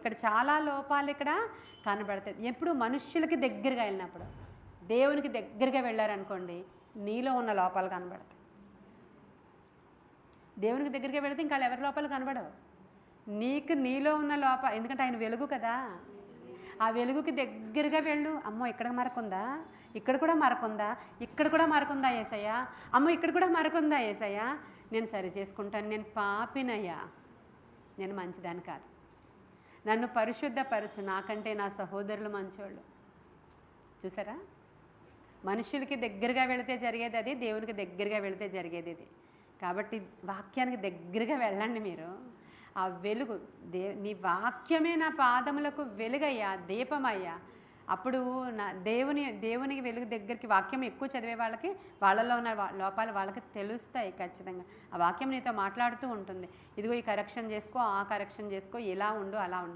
ఇక్కడ చాలా లోపాలు ఇక్కడ కనబడతాయి. ఎప్పుడు మనుష్యులకి దగ్గరగా వెళ్ళినప్పుడు, దేవునికి దగ్గరగా వెళ్ళారనుకోండి, నీలో ఉన్న లోపాలు కనబడతాయి. దేవునికి దగ్గరగా వెళితే ఇంకా ఎవరి లోపాలు కనబడవు. నీలో ఉన్న ఎందుకంటే ఆయన వెలుగు కదా, ఆ వెలుగుకి దగ్గరగా వెళ్ళు. అమ్మో ఇక్కడ మరకుందా, ఇక్కడ కూడా మరకుందా, ఇక్కడ కూడా మరకుందా యేసయ్యా, అమ్మో ఇక్కడ కూడా మరకుందా యేసయ్యా, నేను సరి చేసుకుంటాను, నేను పాపినయ్యా, నేను మంచిదాన్ని కాదు, నన్ను పరిశుద్ధపరచు, నాకంటే నా సహోదరులు మంచోళ్ళు. చూసారా, మనుషులకి దగ్గరగా వెళితే జరిగేది అది, దేవునికి దగ్గరగా వెళితే జరిగేది ఇది. కాబట్టి వాక్యానికి దగ్గరగా వెళ్ళండి మీరు. ఆ వెలుగు నీ వాక్యమే నా పాదములకు వెలుగయ్యా, దీపమయ్యా. అప్పుడు దేవునికి వెలుగు దగ్గరికి, వాక్యం ఎక్కువ చదివే వాళ్ళకి వాళ్ళలో ఉన్న లోపాలు వాళ్ళకి తెలుస్తాయి ఖచ్చితంగా. ఆ వాక్యం నీతో మాట్లాడుతూ ఉంటుంది. ఇదిగో ఈ కరెక్షన్ చేసుకో, ఆ కరెక్షన్ చేసుకో, ఇలా ఉండు, అలా ఉండు.